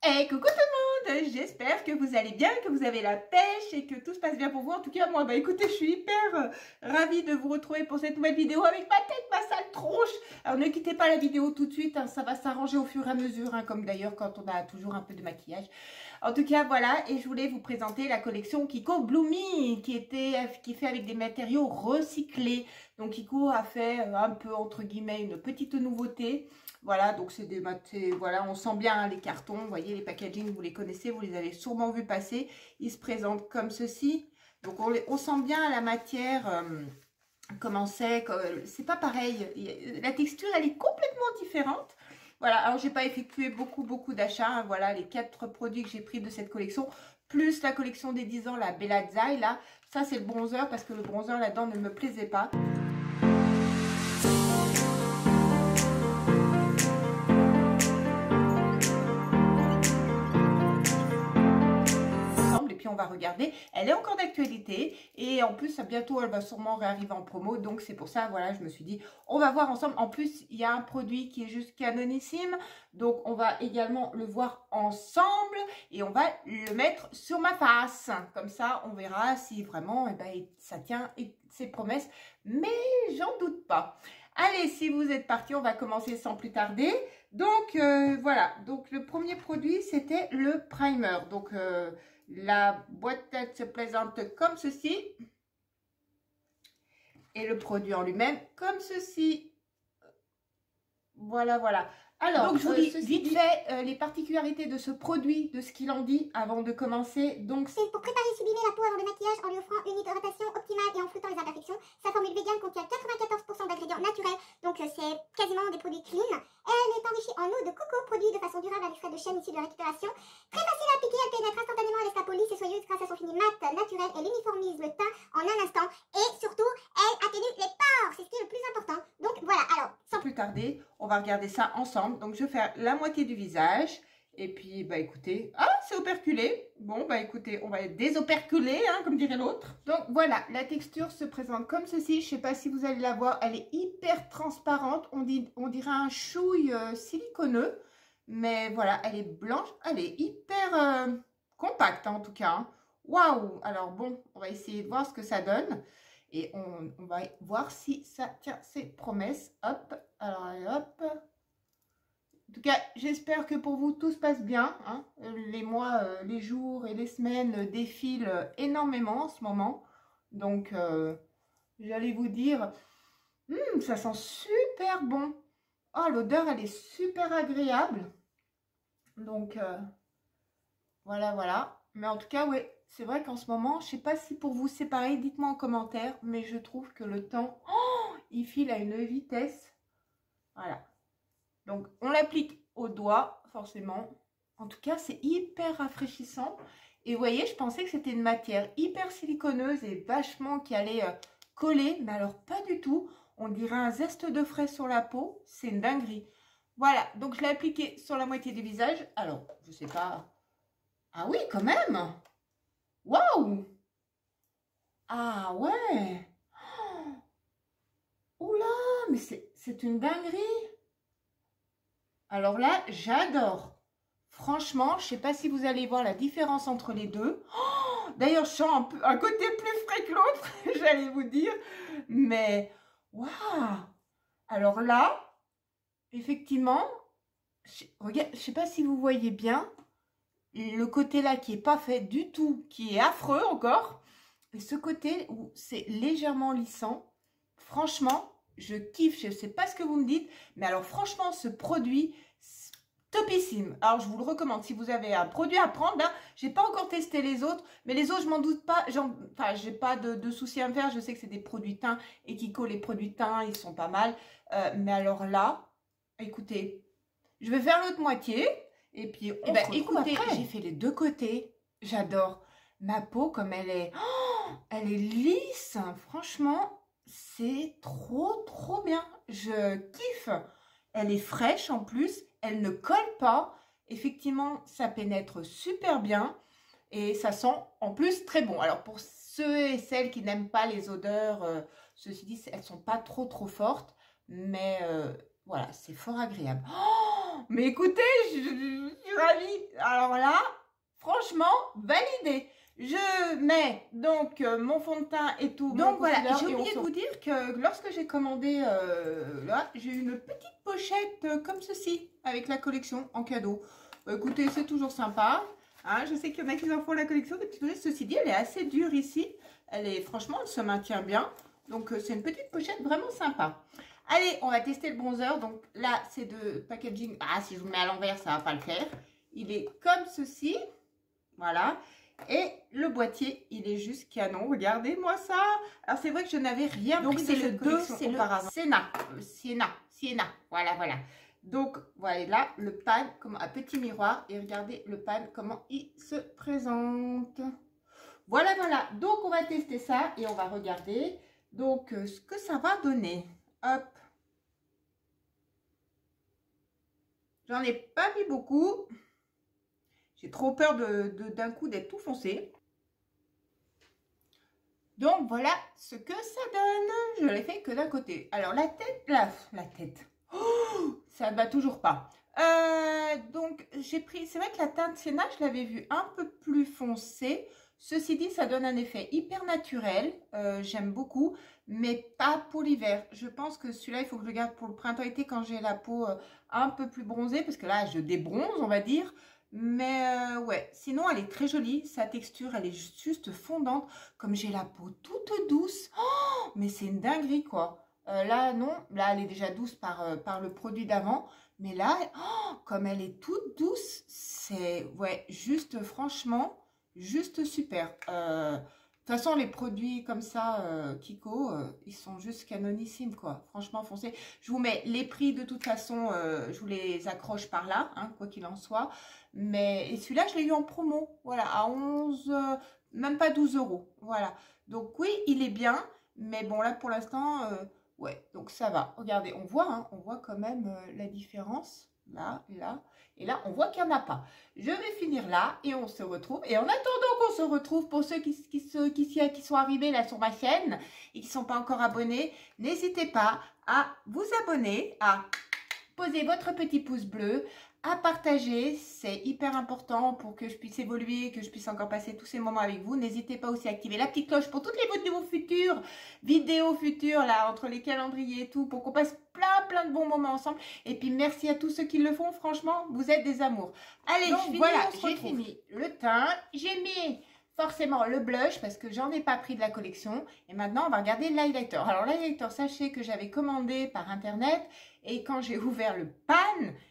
Hey, coucou tout le monde, j'espère que vous allez bien, que vous avez la pêche et que tout se passe bien pour vous. En tout cas, moi, écoutez, je suis hyper ravie de vous retrouver pour cette nouvelle vidéo avec ma tête, ma sale tronche. Alors, ne quittez pas la vidéo tout de suite, hein, ça va s'arranger au fur et à mesure, hein, comme d'ailleurs quand on a toujours un peu de maquillage. En tout cas, voilà, et je voulais vous présenter la collection Kiko Bloomy, qui est fait avec des matériaux recyclés. Donc, Kiko a fait un peu, entre guillemets, une petite nouveauté. Voilà, donc c'est des matériaux, voilà, on sent bien hein, les cartons, vous voyez, les packaging, vous les connaissez, vous les avez sûrement vus passer. Ils se présentent comme ceci. Donc, on sent bien la matière, comment c'est pas pareil. La texture, elle est complètement différente. Voilà, alors j'ai pas effectué beaucoup d'achats. Hein, voilà, les 4 produits que j'ai pris de cette collection, plus la collection des 10 ans, la Bella Zai, là. Ça, c'est le bronzer, parce que le bronzer là-dedans ne me plaisait pas. On va regarder, elle est encore d'actualité et en plus bientôt elle va sûrement réarriver en promo, donc c'est pour ça voilà je me suis dit on va voir ensemble. En plus il y a un produit qui est juste canonissime, donc on va également le voir ensemble et on va le mettre sur ma face, comme ça on verra si vraiment ça tient ses promesses, mais j'en doute pas. Allez, si vous êtes partis, on va commencer sans plus tarder. Donc voilà, donc le premier produit c'était le primer. Donc la boîte tête se présente comme ceci et le produit en lui-même comme ceci. Voilà, voilà. Alors, donc je vous dis vite fait les particularités de ce produit, de ce qu'il en dit avant de commencer. Donc, c'est pour préparer et sublimer la peau avant le maquillage en lui offrant une hydratation optimale et en floutant les imperfections. Sa formule vegan contient 94% d'ingrédients naturels, donc c'est quasiment des produits clean. Elle est enrichie en eau de coco, produit de façon durable à l'extrait de chêne issu de récupération. Très facile à appliquer, elle pénètre instantanément, elle reste police et soyeuse grâce à son fini mat, naturel et l'uniformise le teint en un instant. Et surtout, elle atténue les pores, c'est ce qui est le plus important. Donc voilà, alors, sans plus tarder, on va regarder ça ensemble. Donc je vais faire la moitié du visage. Et puis, écoutez, ah, c'est operculé. Bon, écoutez, on va désoperculer, hein, comme dirait l'autre. Donc, voilà, la texture se présente comme ceci. Je sais pas si vous allez la voir. Elle est hyper transparente. On dirait un chouille siliconeux. Mais voilà, elle est blanche. Elle est hyper compacte, hein, en tout cas. Waouh! Alors, bon, on va essayer de voir ce que ça donne. Et on va voir si ça tient ses promesses. Hop, alors, hop. En tout cas, j'espère que pour vous, tout se passe bien. Hein. Les mois, les jours et les semaines défilent énormément en ce moment. Donc, j'allais vous dire, ça sent super bon. Oh, l'odeur, elle est super agréable. Donc, voilà, voilà. Mais en tout cas, oui, c'est vrai qu'en ce moment, je ne sais pas si pour vous c'est pareil. Dites-moi en commentaire. Mais je trouve que le temps, il file à une vitesse. Voilà. Donc, on l'applique au doigt, forcément. En tout cas, c'est hyper rafraîchissant. Et vous voyez, je pensais que c'était une matière hyper siliconeuse et vachement qui allait coller. Mais alors, pas du tout. On dirait un zeste de fraise sur la peau. C'est une dinguerie. Voilà, donc je l'ai appliqué sur la moitié du visage. Alors, je sais pas... Ah oui, quand même! Waouh! Ah ouais! Oula, mais c'est une dinguerie! Alors là, j'adore. Franchement, je ne sais pas si vous allez voir la différence entre les deux. Oh, d'ailleurs, je sens un côté plus frais que l'autre, j'allais vous dire. Mais, waouh! Alors là, effectivement, regarde, je ne sais pas si vous voyez bien. Le côté là qui n'est pas fait du tout, qui est affreux encore. Et ce côté où c'est légèrement lissant. Franchement, je kiffe, je ne sais pas ce que vous me dites, mais alors franchement, ce produit, topissime. Alors, je vous le recommande. Si vous avez un produit à prendre, là, j'ai pas encore testé les autres, mais les autres, je m'en doute pas. Enfin, j'ai pas de souci à me faire. Je sais que c'est des produits teints et Kiko, les produits teints, ils sont pas mal. Mais alors là, écoutez, je vais faire l'autre moitié. Et puis, écoutez, j'ai fait les deux côtés. J'adore. Ma peau, comme elle est lisse. Franchement, c'est trop bien. Je kiffe. Elle est fraîche en plus. Elle ne colle pas. Effectivement, ça pénètre super bien. Et ça sent en plus très bon. Alors, pour ceux et celles qui n'aiment pas les odeurs, ceci dit, elles ne sont pas trop fortes. Mais Voilà, c'est fort agréable. Oh, mais écoutez, je suis ravie. Alors là, franchement, validé. Je mets donc mon fond de teint et tout. Donc voilà, j'ai oublié de vous dire que lorsque j'ai commandé, là, j'ai eu une petite pochette comme ceci, avec la collection en cadeau. Écoutez, c'est toujours sympa. Hein, je sais qu'il y en a qui en font la collection des petites pochettes. Ceci dit, elle est assez dure ici. Franchement, elle se maintient bien. Donc, c'est une petite pochette vraiment sympa. Allez, on va tester le bronzer. Donc là, c'est de packaging. Ah, si je vous le mets à l'envers, ça ne va pas le faire. Il est comme ceci. Voilà. Et le boîtier, il est juste canon. Regardez-moi ça. Alors, c'est vrai que je n'avais rien pris. Donc, c'est le 2, c'est le Sienna. Voilà, voilà. Donc, voilà le pan comme un petit miroir. Et regardez le pan, comment il se présente. Voilà, voilà. Donc, on va tester ça et on va regarder donc ce que ça va donner. Hop. J'en ai pas mis beaucoup. J'ai trop peur d'un coup d'être tout foncé. Donc, voilà ce que ça donne. Je l'ai fait que d'un côté. Alors, la tête, la tête. Oh, ça ne va toujours pas. Donc, j'ai pris... C'est vrai que la teinte Sienna, je l'avais vue un peu plus foncée. Ceci dit, ça donne un effet hyper naturel. J'aime beaucoup, mais pas pour l'hiver. Je pense que celui-là, il faut que je le garde pour le printemps-été quand j'ai la peau un peu plus bronzée. Parce que là, je débronze, on va dire. Mais ouais, sinon, elle est très jolie. Sa texture, elle est juste fondante. Comme j'ai la peau toute douce. Oh, mais c'est une dinguerie, quoi. Là, non. Là, elle est déjà douce par le produit d'avant. Mais là, oh, comme elle est toute douce, c'est, ouais, juste, franchement... Juste super. De toute façon, les produits comme ça, Kiko, ils sont juste canonissimes, quoi. Franchement, foncez. Je vous mets les prix de toute façon, je vous les accroche par là, hein, quoi qu'il en soit. Mais celui-là, je l'ai eu en promo, voilà, à 11, même pas 12 €. Voilà. Donc oui, il est bien, mais bon, là, pour l'instant, ouais, donc ça va. Regardez, on voit quand même la différence. Là, là. Et là, on voit qu'il n'y en a pas. Je vais finir là et on se retrouve. Et en attendant qu'on se retrouve, pour ceux qui sont arrivés là sur ma chaîne et qui ne sont pas encore abonnés, n'hésitez pas à vous abonner, à poser votre petit pouce bleu, à partager. C'est hyper important pour que je puisse évoluer, que je puisse encore passer tous ces moments avec vous. N'hésitez pas aussi à activer la petite cloche pour toutes les vidéos futures, là, entre les calendriers et tout, pour qu'on passe plein de bons moments ensemble. Et puis, merci à tous ceux qui le font. Franchement, vous êtes des amours. Allez, donc, voilà, j'ai fini le teint. J'ai mis forcément le blush parce que j'en ai pas pris de la collection. Et maintenant, on va regarder l'highlighter. Alors, l'highlighter, sachez que j'avais commandé par Internet. Et quand j'ai ouvert le pan,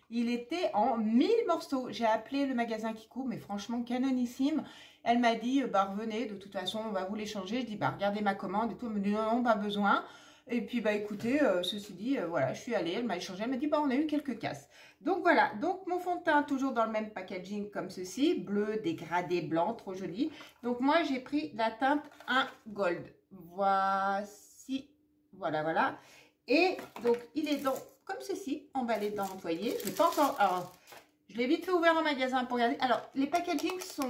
il était en 1000 morceaux. J'ai appelé le magasin Kiko, mais franchement, canonissime. Elle m'a dit, bah revenez, de toute façon, on va vous les changer. Je dis, bah regardez ma commande et tout. Elle me dit, non, pas besoin. Et puis, bah écoutez, ceci dit, voilà, je suis allée, elle m'a échangé. Elle m'a dit, bah on a eu quelques casses. Donc voilà, donc mon fond de teint, toujours dans le même packaging comme ceci. Bleu, dégradé, blanc, trop joli. Donc moi, j'ai pris la teinte 1 Gold. Voici, voilà. Et donc, il est dans... comme ceci, emballé dans l'employé. Je l'ai pas encore... Alors, je l'ai vite fait ouvert en magasin pour regarder. Alors, les packagings sont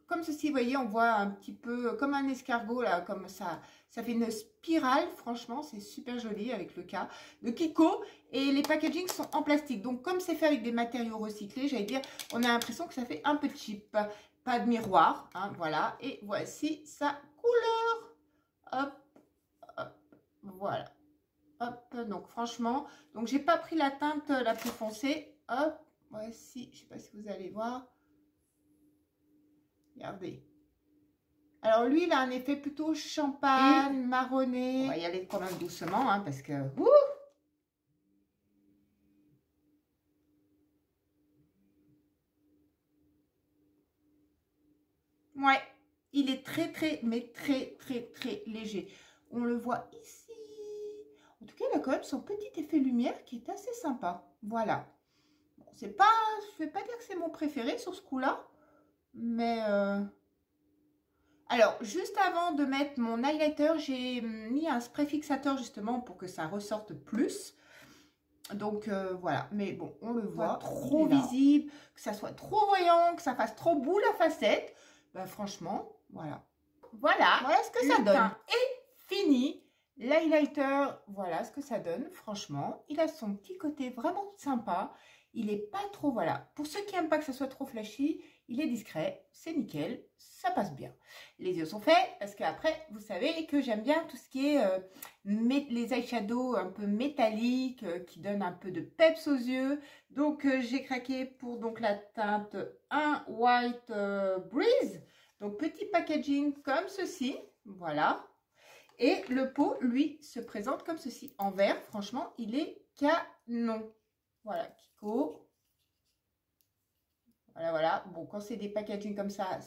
comme ceci. Vous voyez, on voit un petit peu comme un escargot, là, comme ça. Ça fait une spirale. Franchement, c'est super joli avec le cas de Kiko. Et les packagings sont en plastique. Donc, comme c'est fait avec des matériaux recyclés, j'allais dire, on a l'impression que ça fait un peu cheap. Pas de miroir, hein, voilà. Et voici sa couleur. Hop, voilà. Hop, donc franchement, donc j'ai pas pris la teinte la plus foncée. Hop, voici, je sais pas si vous allez voir. Regardez. Alors lui, il a un effet plutôt champagne, marronné. On va y aller quand même doucement, hein, parce que... Ouh, ouais, il est mais très léger. On le voit ici. En tout cas, il a quand même son petit effet lumière qui est assez sympa. Voilà. Bon, c'est pas... Je vais pas dire que c'est mon préféré sur ce coup-là. Mais... Alors, juste avant de mettre mon highlighter, j'ai mis un spray fixateur justement pour que ça ressorte plus. Donc, voilà. Mais bon, on le voit trop visible, que ça soit trop voyant, que ça fasse trop boule à facettes. Ben, franchement, voilà. Voilà ce que ça donne. Et fini. L'highlighter, voilà ce que ça donne, franchement. Il a son petit côté vraiment sympa. Il n'est pas trop, voilà. Pour ceux qui n'aiment pas que ce soit trop flashy, il est discret, c'est nickel, ça passe bien. Les yeux sont faits, parce qu'après, vous savez que j'aime bien tout ce qui est les eyeshadows un peu métalliques, qui donnent un peu de peps aux yeux. Donc, j'ai craqué pour donc, la teinte 1 White Breeze. Donc, petit packaging comme ceci, voilà. Et le pot, lui, se présente comme ceci. En vert, franchement, il est canon. Voilà, Kiko. Voilà, voilà. Bon, quand c'est des packaging comme ça,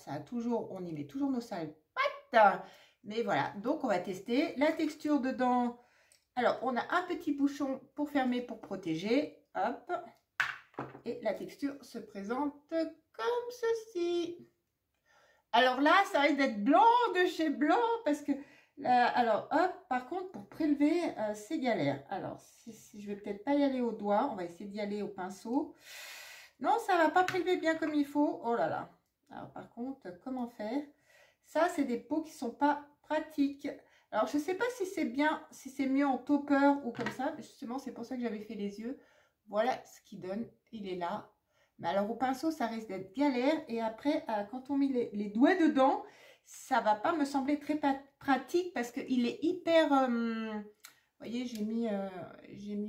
on y met toujours nos sales pattes. Mais voilà, donc on va tester. La texture dedans, alors, on a un petit bouchon pour fermer, pour protéger. Hop. Et la texture se présente comme ceci. Alors là, ça risque d'être blanc de chez blanc parce que... alors, hop, par contre, pour prélever, c'est galère. Alors, je vais peut-être pas y aller au doigt. On va essayer d'y aller au pinceau. Non, ça va pas prélever bien comme il faut. Oh là là. Alors, par contre, comment faire? Ça, c'est des pots qui sont pas pratiques. Alors, je sais pas si c'est bien, si c'est mieux en topper ou comme ça. Justement, c'est pour ça que j'avais fait les yeux. Voilà ce qu'il donne. Il est là. Mais alors, au pinceau, ça risque d'être galère. Et après, quand on met les doigts dedans... ça va pas me sembler très pratique parce qu'il est hyper... vous voyez, j'ai mis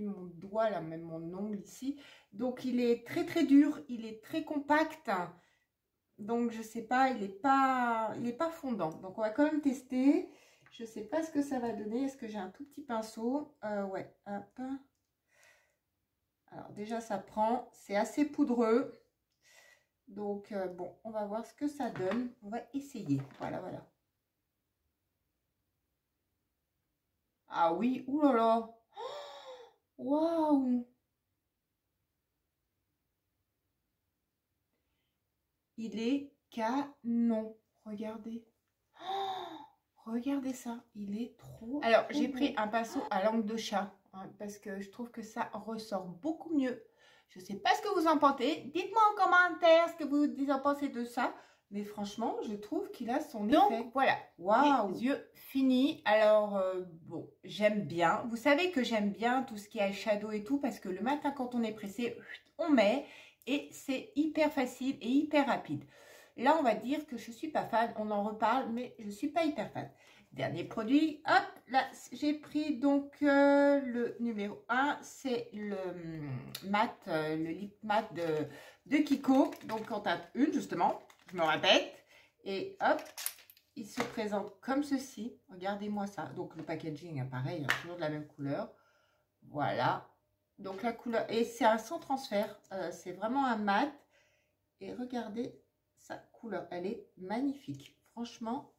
mon doigt là, même mon ongle ici. Donc, il est très, très dur. Il est très compact. Donc, je sais pas, il est pas fondant. Donc, on va quand même tester. Je sais pas ce que ça va donner. Est-ce que j'ai un tout petit pinceau? Ouais, hop. Alors, déjà, ça prend. C'est assez poudreux. Donc, bon, on va voir ce que ça donne. On va essayer. Voilà, voilà. Ah oui, oulala. Waouh. Il est canon. Regardez. Regardez ça. Il est trop... Alors, j'ai pris un pinceau à langue de chat. Hein, parce que je trouve que ça ressort beaucoup mieux. Je ne sais pas ce que vous en pensez. Dites-moi en commentaire ce que vous en pensez de ça. Mais franchement, je trouve qu'il a son effet. Donc, voilà. Waouh. Les yeux finis. Alors, bon, j'aime bien. Vous savez que j'aime bien tout ce qui est eyeshadow et tout. Parce que le matin, quand on est pressé, on met. Et c'est hyper facile et hyper rapide. Là, on va dire que je ne suis pas fan. On en reparle, mais je ne suis pas hyper fan. Dernier produit, hop, là j'ai pris donc le numéro 1, c'est le mat, le lip mat de Kiko. Donc en tape une justement, je me répète. Et hop, il se présente comme ceci. Regardez-moi ça. Donc le packaging, pareil, toujours de la même couleur. Voilà. Donc la couleur, et c'est un sans transfert, c'est vraiment un mat. Et regardez sa couleur, elle est magnifique. Franchement.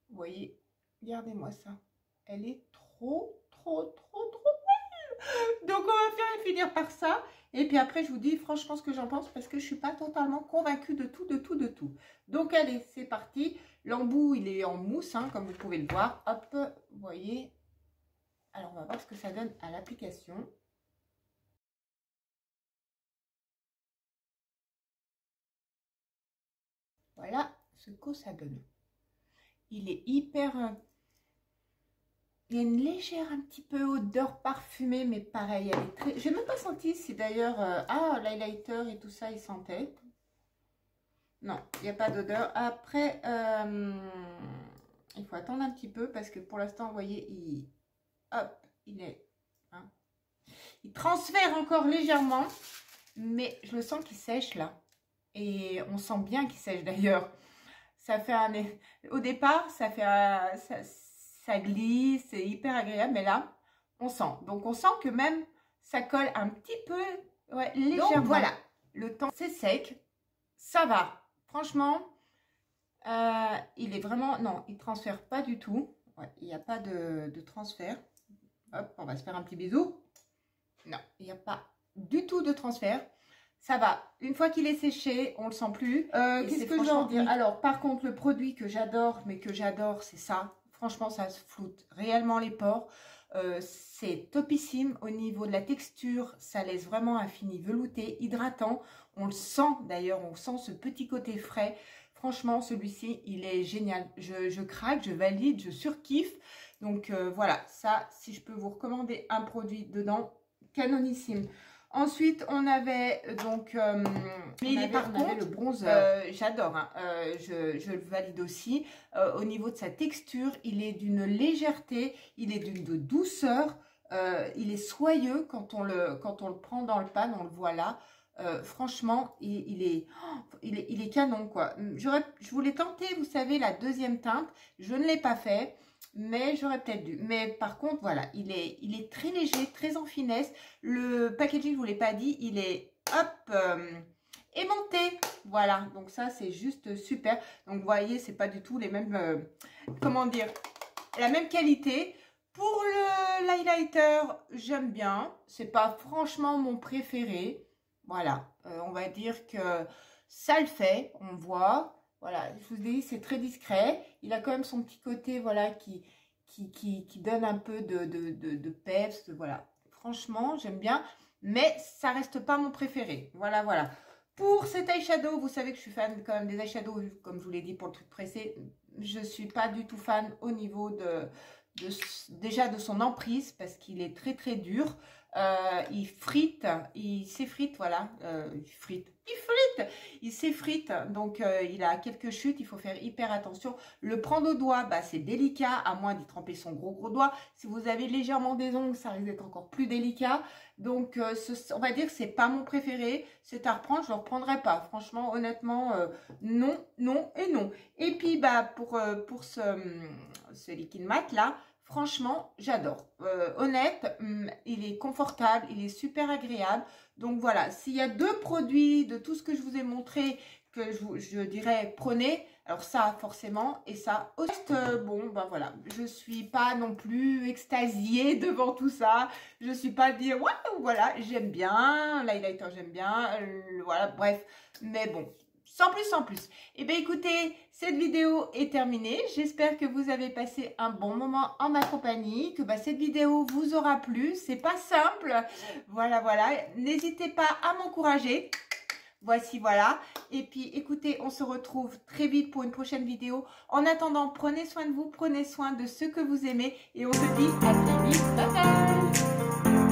Vous voyez, regardez-moi ça. Elle est trop belle. Donc, on va faire et finir par ça. Et puis après, je vous dis franchement ce que j'en pense parce que je ne suis pas totalement convaincue de tout. Donc, allez, c'est parti. L'embout, il est en mousse, hein, comme vous pouvez le voir. Hop, vous voyez. Alors, on va voir ce que ça donne à l'application. Voilà ce que ça donne. Il est hyper... il y a une légère un petit peu odeur parfumée, mais pareil, elle est très... J'ai même pas senti si d'ailleurs... ah, l'highlighter et tout ça, il sentait. Non, il n'y a pas d'odeur. Après, il faut attendre un petit peu parce que pour l'instant, vous voyez, il... hop, il est... Hein, il transfère encore légèrement, mais je le sens qu'il sèche là. Et on sent bien qu'il sèche d'ailleurs. Ça fait un... Au départ, ça fait un... ça glisse, c'est hyper agréable, mais là, on sent. Donc, on sent que même, ça colle un petit peu, ouais, légèrement. Donc, voilà, le temps, c'est sec, ça va. Franchement, il est vraiment... Non, il ne transfère pas du tout. Ouais, il n'y a pas de transfert. Hop, on va se faire un petit bisou. Non, il n'y a pas du tout de transfert. Ça va. Une fois qu'il est séché, on ne le sent plus. Qu'est-ce que je veux en dire? Alors, par contre, le produit que j'adore, c'est ça. Franchement, ça se floute réellement les pores. C'est topissime au niveau de la texture. Ça laisse vraiment un fini velouté, hydratant. On le sent d'ailleurs, on sent ce petit côté frais. Franchement, celui-ci, il est génial. Je craque, je valide, je surkiffe. Donc voilà, ça, si je peux vous recommander un produit dedans, canonissime. Ensuite, on avait donc le bronzer. J'adore, hein, je le valide aussi. Au niveau de sa texture, il est d'une légèreté, il est d'une douceur. Il est soyeux quand on le prend dans le pan, on le voit là. Franchement, il est canon, quoi. Je voulais tenter, vous savez, la deuxième teinte. Je ne l'ai pas fait. Mais j'aurais peut-être dû. Mais par contre, voilà, il est très léger, très en finesse. Le packaging, je ne vous l'ai pas dit, il est, hop, aimanté. Voilà, donc ça, c'est juste super. Donc, vous voyez, c'est pas du tout les mêmes, comment dire, la même qualité. Pour l'highlighter, j'aime bien. C'est pas franchement mon préféré. Voilà, on va dire que ça le fait, on voit. Voilà, je vous dis, c'est très discret. Il a quand même son petit côté, voilà, qui donne un peu de peps. Voilà, franchement, j'aime bien. Mais ça reste pas mon préféré. Voilà, voilà. Pour cet eyeshadow, vous savez que je suis fan quand même des eyeshadows, comme je vous l'ai dit pour le truc pressé. Je suis pas du tout fan au niveau déjà de son emprise, parce qu'il est très, très dur. Il frite, il s'effrite, voilà, il s'effrite, donc il a quelques chutes, il faut faire hyper attention. Le prendre au doigt, bah, c'est délicat, à moins d'y tremper son gros doigt. Si vous avez légèrement des ongles, ça risque d'être encore plus délicat. Donc, on va dire que c'est pas mon préféré, c'est à reprendre, je ne le reprendrai pas. Franchement, honnêtement, non, non et non. Et puis, bah, pour ce liquide mat là, franchement, j'adore. Honnête, il est confortable, il est super agréable. Donc voilà, s'il y a deux produits de tout ce que je vous ai montré que je dirais prenez, alors ça forcément et ça aussi. Bon, ben voilà, je suis pas non plus extasiée devant tout ça. Je suis pas dire waouh, voilà, j'aime bien, l'highlighter j'aime bien, voilà, bref. Mais bon, sans plus, sans plus. Eh bien, écoutez, cette vidéo est terminée. J'espère que vous avez passé un bon moment en ma compagnie, que bah, cette vidéo vous aura plu. C'est pas simple. Voilà, voilà. N'hésitez pas à m'encourager. Voici, voilà. Et puis, écoutez, on se retrouve très vite pour une prochaine vidéo. En attendant, prenez soin de vous, prenez soin de ceux que vous aimez. Et on se dit à très vite. Bye bye.